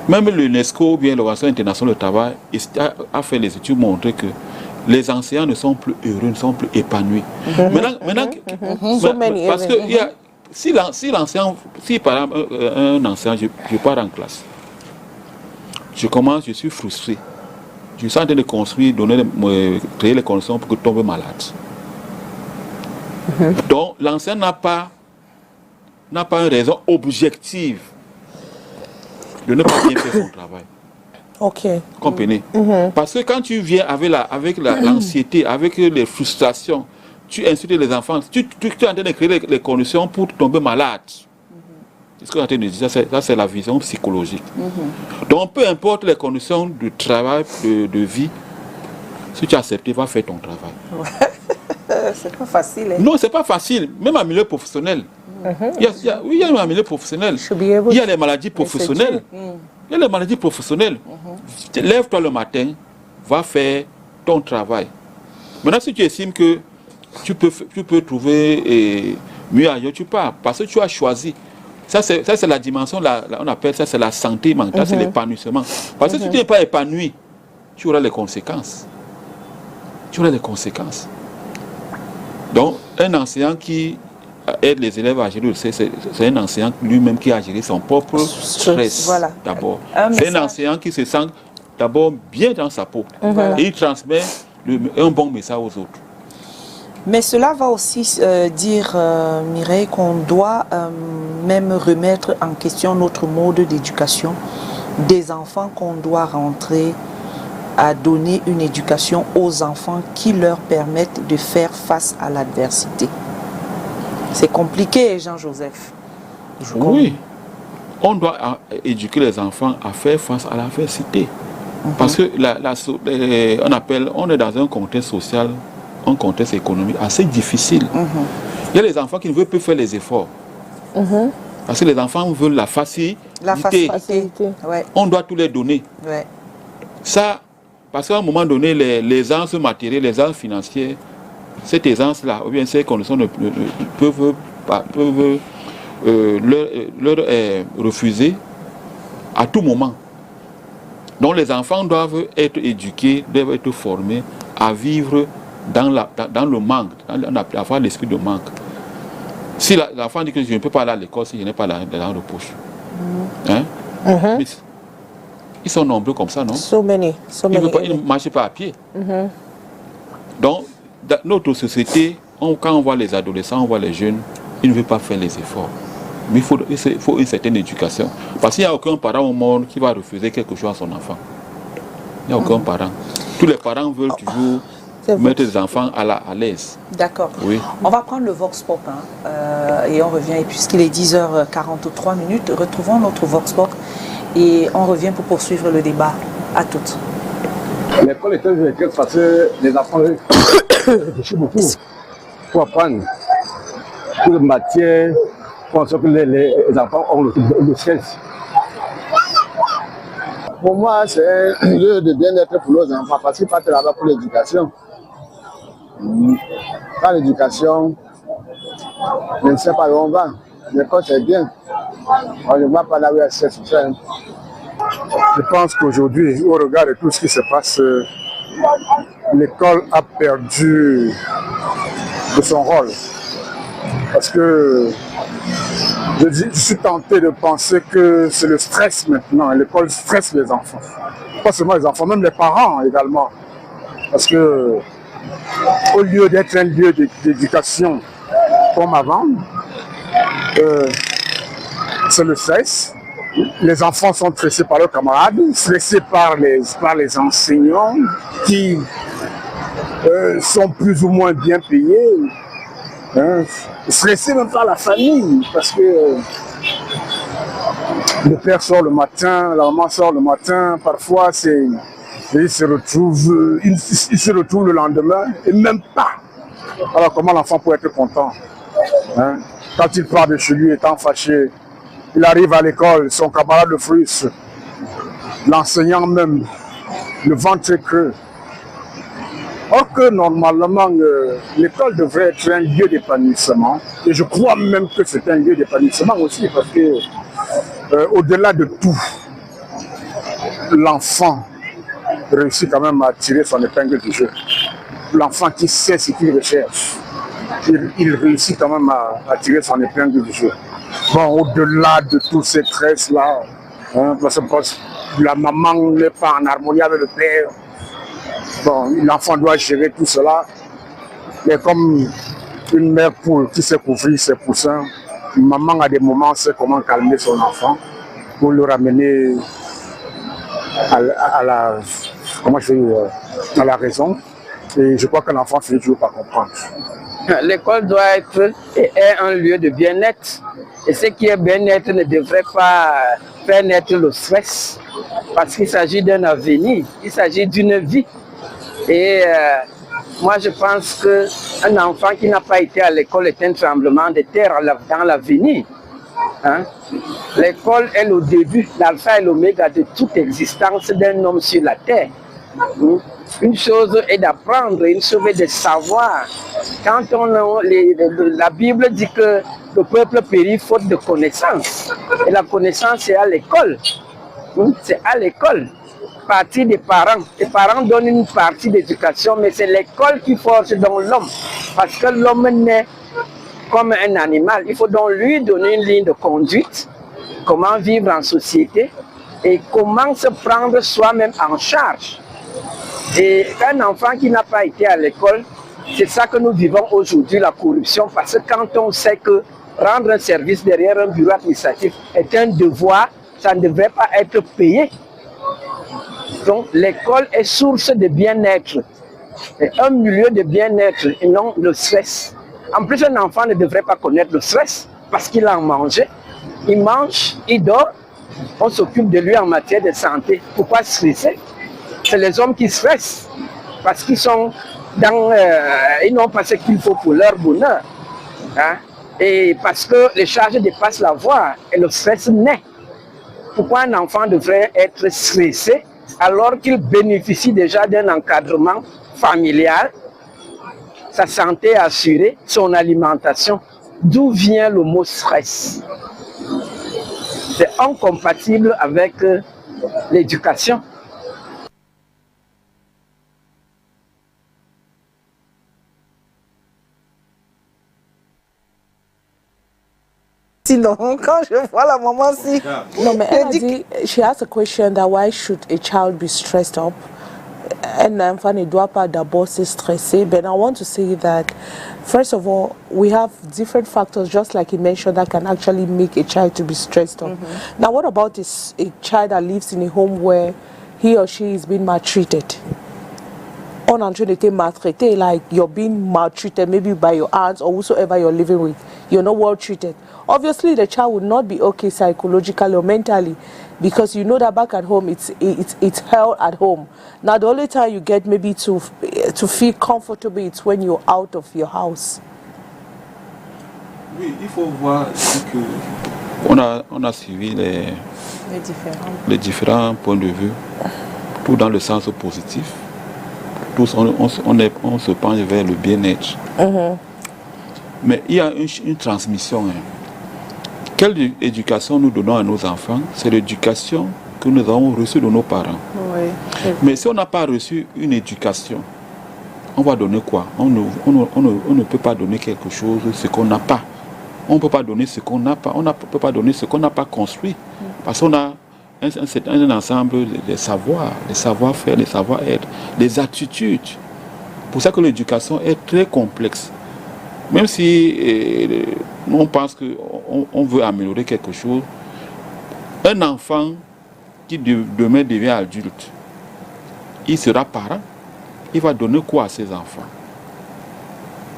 Même l'UNESCO ou bien l'Organisation internationale du travail a fait les études montré que les enseignants ne sont plus heureux, ne sont plus épanouis. Maintenant, parce que si par exemple un enseignant, je pars en classe, je suis frustré. Je suis en train de construire, créer les conditions pour que je tombe malade. Donc l'enseignant n'a pas une raison objective de ne pas bien faire son travail. Ok. Comprenez? Parce que quand tu viens avec l'anxiété, avec les frustrations, tu insultes les enfants, tu es en train de créer les conditions pour tomber malade. C'est ce que je suis en train de dire, ça c'est la vision psychologique. Donc peu importe les conditions de travail, de vie, si tu acceptes, va faire ton travail. C'est pas facile. Hein? Non, c'est pas facile, même en milieu professionnel. Il y a un milieu professionnel. Il y a les maladies professionnelles. Il y a les maladies professionnelles. Lève-toi le matin, va faire ton travail. Maintenant, si tu estimes que tu peux trouver mieux ailleurs, tu pars. Parce que tu as choisi. Ça, c'est la dimension, on appelle ça, c'est la santé mentale, c'est l'épanouissement. Parce que si tu n'es pas épanoui, tu auras les conséquences. Tu auras les conséquences. Donc, un enseignant qui aide les élèves à gérer le stress, c'est un enseignant lui-même qui a géré son propre stress Voilà. d'abord. Un C'est un message. enseignant qui se sent d'abord bien dans sa peau. Voilà. Et il transmet un bon message aux autres. Mais cela va aussi dire, Mireille, qu'on doit même remettre en question notre mode d'éducation des enfants, qu'on doit rentrer à donner une éducation aux enfants qui leur permettent de faire face à l'adversité. C'est compliqué, Jean-Joseph. Oui, on doit éduquer les enfants à faire face à l'adversité. Parce que on est dans un contexte social, un contexte économique assez difficile. Il y a les enfants qui ne veulent plus faire les efforts. Parce que les enfants veulent la facilité. La facilité. Ouais. On doit tout les donner. Ouais. Ça, parce qu'à un moment donné, l'aisance matérielle, l'aisance financière, cette aisance-là, ou bien ces conditions peuvent leur refuser à tout moment. Donc les enfants doivent être éduqués, doivent être formés à vivre dans le manque, avoir l'esprit de manque. Si l'enfant dit que je ne peux pas aller à l'école si je n'ai pas l'argent de poche. Hein? Mais ils sont nombreux comme ça, non? Ils ne marchent pas à pied. Donc, dans notre société, quand on voit les adolescents, on voit les jeunes, ils ne veulent pas faire les efforts. Mais il faut une certaine éducation. Parce qu'il n'y a aucun parent au monde qui va refuser quelque chose à son enfant. Il n'y a aucun parent. Tous les parents veulent toujours mettre les enfants à l'aise. D'accord. Oui. On va prendre le Vox Pop et on revient. Et puisqu'il est 10h43, retrouvons notre Vox Pop et on revient pour poursuivre le débat. À toutes. L'école est un jeu parce que les enfants réfléchissent beaucoup pour apprendre. Pour les matières, pour que les enfants ont le stress. Pour moi, c'est un lieu de bien-être pour nos enfants parce qu'ils partent là-bas pour l'éducation. Pas l'éducation, je ne sais pas où on va. L'école, c'est bien. On ne va pas là où il y a stress. Je pense qu'aujourd'hui, au regard de tout ce qui se passe, l'école a perdu de son rôle. Parce que je suis tenté de penser que c'est le stress maintenant. L'école stresse les enfants. Pas seulement les enfants, même les parents également. Parce que au lieu d'être un lieu d'éducation comme avant, c'est le stress. Les enfants sont stressés par leurs camarades, stressés par les enseignants qui sont plus ou moins bien payés, stressés même par la famille parce que le père sort le matin, la maman sort le matin, parfois il se retrouve le lendemain et même pas. Alors comment l'enfant peut être content quand il part de chez lui étant fâché? Il arrive à l'école, son camarade le frustre, l'enseignant même, le ventre creux. Or que normalement, l'école devrait être un lieu d'épanouissement. Et je crois même que c'est un lieu d'épanouissement aussi, parce que au-delà de tout, l'enfant réussit quand même à tirer son épingle du jeu. L'enfant qui sait ce qu'il recherche, il réussit quand même à tirer son épingle du jeu. Bon, au-delà de tous ces stress-là, parce que la maman n'est pas en harmonie avec le père, bon, l'enfant doit gérer tout cela. Mais comme une mère poule qui sait couvrir ses poussins, maman à des moments sait comment calmer son enfant pour le ramener à la raison. Et je crois que l'enfant finit toujours par comprendre. L'école doit être et est un lieu de bien-être. Et ce qui est bien-être ne devrait pas faire naître le stress. Parce qu'il s'agit d'un avenir, il s'agit d'une vie. Et moi je pense qu'un enfant qui n'a pas été à l'école est un tremblement de terre dans l'avenir. L'école est le début, l'alpha et l'oméga de toute existence d'un homme sur la terre. Une chose est d'apprendre, une chose est de savoir. Quand la Bible dit que le peuple périt faute de connaissance. Et la connaissance est à l'école. C'est à l'école. Partie des parents. Les parents donnent une partie d'éducation, mais c'est l'école qui forge dans l'homme. Parce que l'homme naît comme un animal. Il faut donc lui donner une ligne de conduite, comment vivre en société et comment se prendre soi-même en charge. Et un enfant qui n'a pas été à l'école, c'est ça que nous vivons aujourd'hui, la corruption, parce que quand on sait que rendre un service derrière un bureau administratif est un devoir, ça ne devrait pas être payé. Donc l'école est source de bien-être, un milieu de bien-être et non le stress. En plus, un enfant ne devrait pas connaître le stress parce qu'il a mangé, il mange, il dort, on s'occupe de lui en matière de santé. Pourquoi stresser? C'est les hommes qui stressent parce qu'ils sont ils n'ont pas ce qu'il faut pour leur bonheur. Hein? Et parce que les charges dépassent la voie et le stress naît. Pourquoi un enfant devrait être stressé alors qu'il bénéficie déjà d'un encadrement familial, sa santé assurée, son alimentation? D'où vient le mot stress? C'est incompatible avec l'éducation. Sinon, quand je vois la maman si. No, mais elle a dit, she asked a question that why should a child be stressed up? Un enfant ne doit pas d'abord se stresser. But I want to say that, first of all, we have different factors, just like he mentioned, that can actually make a child to be stressed up. Now, what about a child that lives in a home where he or she is being maltreated? On en train d'être maltraité, like you're being maltreated maybe by your aunts or whosoever you're living with. You're not well treated. Obviously, the child would not be okay psychologically or mentally because you know that back at home it's hell at home. Now, the only time you get maybe to feel comfortable it's when you're out of your house. Oui, il faut voir que on a suivi les différents points de vue, tout dans le sens positif. Tous on se penche vers le bien-être. Mais il y a une transmission. Quelle éducation nous donnons à nos enfants? C'est l'éducation que nous avons reçue de nos parents. Oui. Mais si on n'a pas reçu une éducation, on va donner quoi? On ne peut pas donner quelque chose, ce qu'on n'a pas. On ne peut pas donner ce qu'on n'a pas. On ne peut pas donner ce qu'on n'a pas construit. Parce qu'on a un ensemble de savoirs, des savoir-faire, des savoir-être, des attitudes. C'est pour ça que l'éducation est très complexe. Même si on pense qu'on veut améliorer quelque chose, un enfant qui demain devient adulte, il sera parent, il va donner quoi à ses enfants?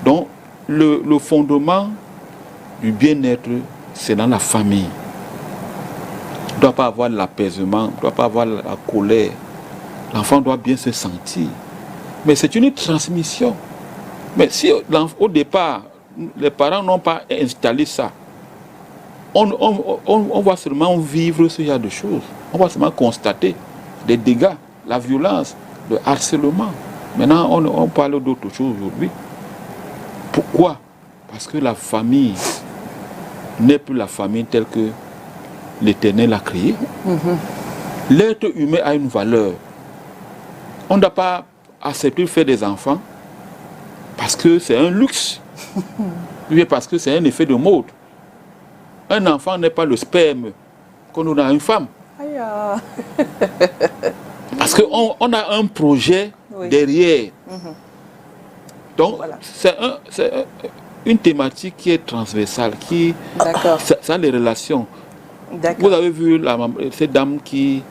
Donc, le fondement du bien-être, c'est dans la famille. Il ne doit pas avoir l'apaisement, il ne doit pas avoir la colère. L'enfant doit bien se sentir. Mais c'est une transmission. Mais si au départ, les parents n'ont pas installé ça, on va seulement vivre ce genre de choses. On va seulement constater des dégâts, la violence, le harcèlement. Maintenant, on parle d'autre chose aujourd'hui. Pourquoi? Parce que la famille n'est plus la famille telle que l'Éternel a créée. L'être humain a une valeur. On ne doit pas accepter de faire des enfants parce que c'est un luxe, ou bien parce que c'est un effet de mode. Un enfant n'est pas le sperme qu'on a une femme. Parce qu'on a un projet derrière. Donc, voilà. C'est une thématique qui est transversale, ça a les relations. Vous avez vu cette dame qui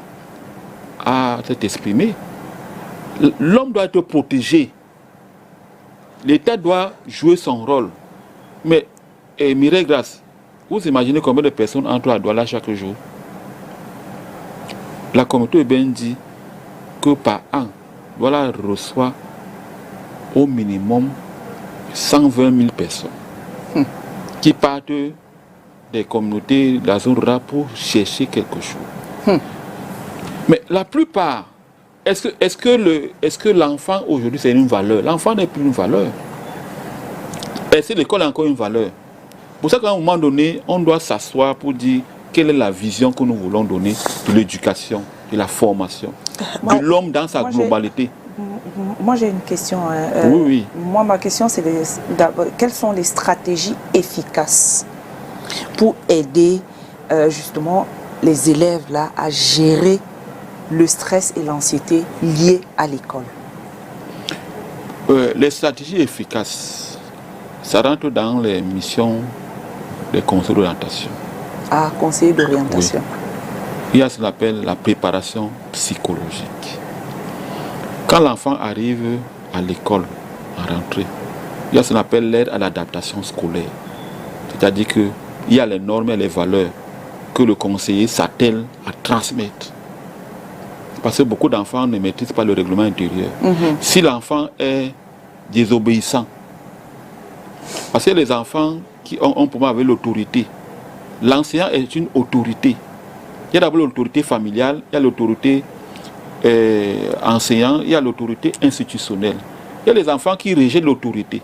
s'est exprimée. L'homme doit être protégé. L'État doit jouer son rôle. Mais, Mireille Grace, vous imaginez combien de personnes entrent à Douala chaque jour? La communauté urbaine dit que par an, Douala reçoit au minimum 120 000 personnes qui partent des communautés de la zone rurale pour chercher quelque chose. Mais la plupart, est-ce que l'enfant aujourd'hui c'est une valeur? L'enfant n'est plus une valeur. Est-ce que l'école a encore une valeur? Pour ça qu'à un moment donné, on doit s'asseoir pour dire quelle est la vision que nous voulons donner de l'éducation, de la formation, de l'homme dans sa globalité. Moi, j'ai une question. Oui. Moi, ma question, c'est quelles sont les stratégies efficaces pour aider justement les élèves là à gérer le stress et l'anxiété liés à l'école? Les stratégies efficaces, ça rentre dans les missions des conseils d'orientation. Ah, conseiller d'orientation. Oui. Il y a ce qu'on appelle la préparation psychologique. Quand l'enfant arrive à l'école en rentrée, il y a ce qu'on appelle l'aide à l'adaptation scolaire. C'est-à-dire qu'il y a les normes et les valeurs que le conseiller s'attelle à transmettre. Parce que beaucoup d'enfants ne maîtrisent pas le règlement intérieur. Si l'enfant est désobéissant, parce que les enfants qui ont un problème avec l'autorité, l'enseignant est une autorité. Il y a d'abord l'autorité familiale, il y a l'autorité enseignante, il y a l'autorité institutionnelle. Il y a les enfants qui rejettent l'autorité.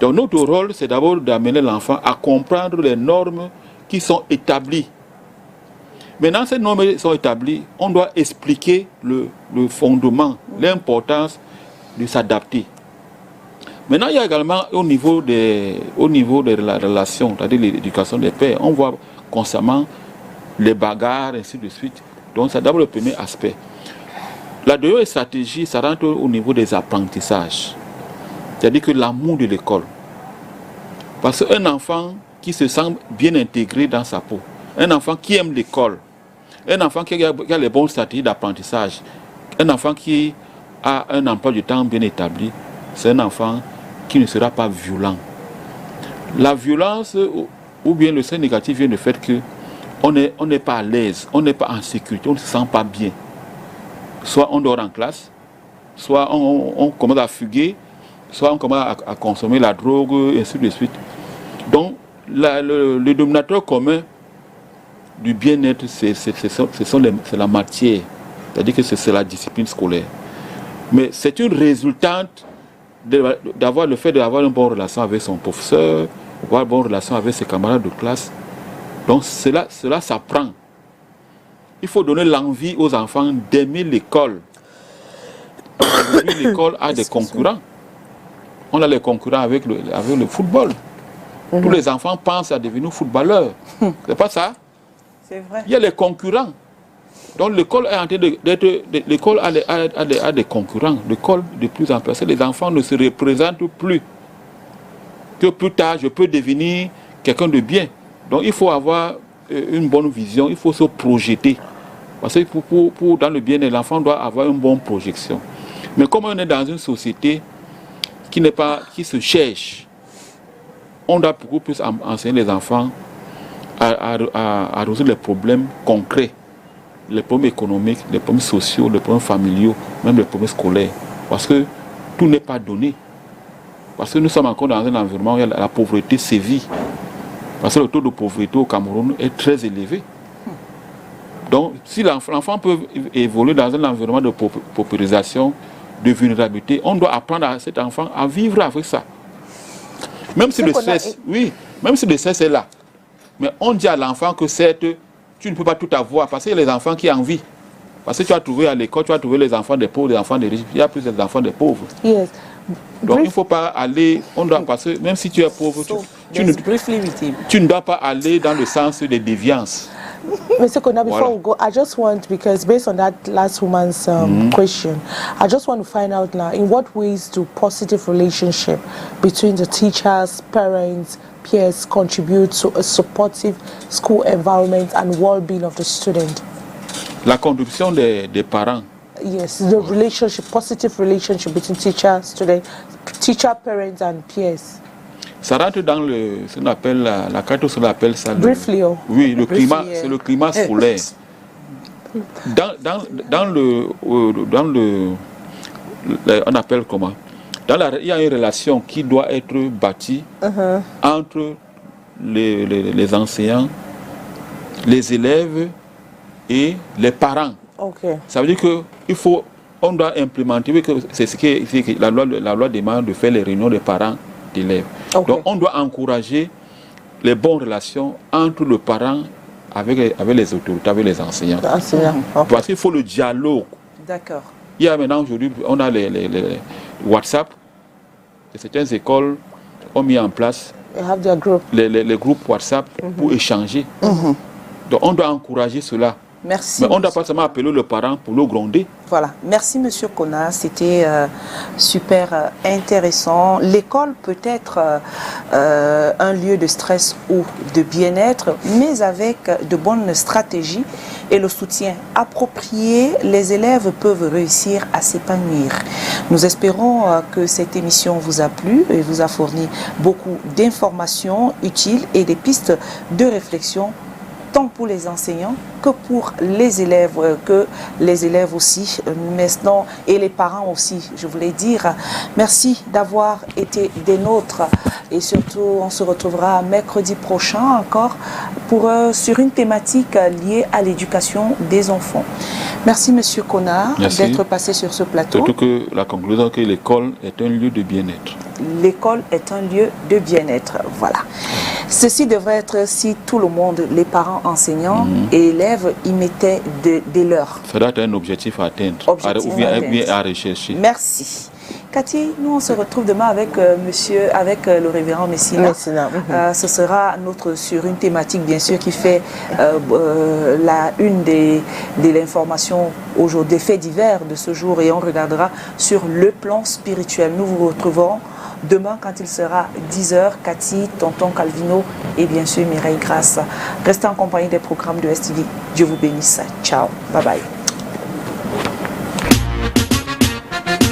Donc notre rôle, c'est d'abord d'amener l'enfant à comprendre les normes qui sont établies. Maintenant, ces normes sont établies, on doit expliquer le fondement, l'importance de s'adapter. Maintenant, il y a également au niveau des relations, c'est-à-dire l'éducation des pères, on voit constamment les bagarres, ainsi de suite. Donc, c'est d'abord le premier aspect. La deuxième stratégie, ça rentre au niveau des apprentissages. C'est-à-dire que l'amour de l'école. Parce qu'un enfant qui se sent bien intégré dans sa peau, un enfant qui aime l'école, un enfant qui a les bonnes stratégies d'apprentissage, un enfant qui a un emploi du temps bien établi, c'est un enfant qui ne sera pas violent. La violence ou bien le signe négatif vient du fait que on n'est pas à l'aise, on n'est pas en sécurité, on ne se sent pas bien. Soit on dort en classe, soit on commence à fuguer, soit on commence à consommer la drogue, et ainsi de suite. Donc, le dominateur commun du bien-être, c'est la matière, c'est-à-dire que c'est la discipline scolaire. Mais c'est une résultante d'avoir le fait d'avoir une bonne relation avec son professeur, avoir une bonne relation avec ses camarades de classe. Donc cela s'apprend. Il faut donner l'envie aux enfants d'aimer l'école. Aujourd'hui, l'école a des concurrents. On a les concurrents avec le football. Tous les enfants pensent à devenir footballeurs. C'est pas ça? C'est vrai. Il y a les concurrents. Donc l'école est en train d'être... L'école a des concurrents. L'école de plus en plus. Les enfants ne se représentent plus. Que plus tard, je peux devenir quelqu'un de bien. Donc il faut avoir une bonne vision, il faut se projeter. Parce que pour dans le bien-être, l'enfant doit avoir une bonne projection. Mais comme on est dans une société qui se cherche, on doit beaucoup plus enseigner les enfants à résoudre les problèmes concrets, les problèmes économiques, les problèmes sociaux, les problèmes familiaux, même les problèmes scolaires. Parce que tout n'est pas donné. Parce que nous sommes encore dans un environnement où la pauvreté sévit. Parce que le taux de pauvreté au Cameroun est très élevé. Donc, si l'enfant peut évoluer dans un environnement de paupérisation, de vulnérabilité, on doit apprendre à cet enfant à vivre avec ça. Même si le stress, même si le stress est là. Mais on dit à l'enfant que certes, tu ne peux pas tout avoir, parce qu'il y a les enfants qui envient. Parce que tu as trouvé à l'école, tu as trouvé les enfants des pauvres, les enfants des riches, il y a plus d'enfants des pauvres. Yes. Donc il ne faut pas aller, on doit passer, même si tu es pauvre, tu ne dois pas aller dans le sens des déviances. Mr. Kona, before we go, I just want, because based on that last woman's question, I just want to find out now, in what ways do positive relationship between the teachers, parents, peers contribute to a supportive school environment and well-being of the student? La contribution des parents. Yes, the relationship, positive relationship between teacher, student, teacher, parents and peers. Ça rentre dans ce qu'on appelle la carte, ce qu'on appelle ça. Briefly, oui, le climat, c'est le climat scolaire. Dans le, on appelle comment? Il y a une relation qui doit être bâtie entre les enseignants, les élèves et les parents. Okay. Ça veut dire qu'on doit implémenter, c'est ce que la loi demande de faire les réunions des parents d'élèves. Okay. Donc on doit encourager les bonnes relations entre le parent avec les autorités, avec les enseignants. Okay. Parce qu'il faut le dialogue. D'accord. Il y a maintenant aujourd'hui, on a les WhatsApp. Et certaines écoles ont mis en place They have their group. les groupes WhatsApp pour échanger. Donc on doit encourager cela. Merci. Mais on ne doit pas seulement appeler le parent pour le gronder. Voilà, merci Monsieur Kona, c'était super intéressant. L'école peut être un lieu de stress ou de bien-être, mais avec de bonnes stratégies et le soutien approprié, les élèves peuvent réussir à s'épanouir. Nous espérons que cette émission vous a plu et vous a fourni beaucoup d'informations utiles et des pistes de réflexion tant pour les enseignants que pour les élèves aussi maintenant et les parents aussi. Je voulais dire merci d'avoir été des nôtres et surtout on se retrouvera mercredi prochain encore sur une thématique liée à l'éducation des enfants. Merci Monsieur Kona d'être passé sur ce plateau. Surtout que la conclusion que l'école est un lieu de bien-être. L'école est un lieu de bien-être, voilà. Ceci devrait être si tout le monde, les parents, enseignants et élèves, y mettaient des leurs. Ça doit être un objectif à atteindre, ou bien à rechercher. Merci. Cathy, nous on se retrouve demain avec le révérend Messina. Ce sera sur une thématique bien sûr qui fait la une de l'information aujourd'hui, des faits divers de ce jour, et on regardera sur le plan spirituel. Nous vous retrouverons demain quand il sera 10h, Cathy, Tonton Calvino et bien sûr Mireille Grasse. Restez en compagnie des programmes de STV. Dieu vous bénisse. Ciao. Bye bye.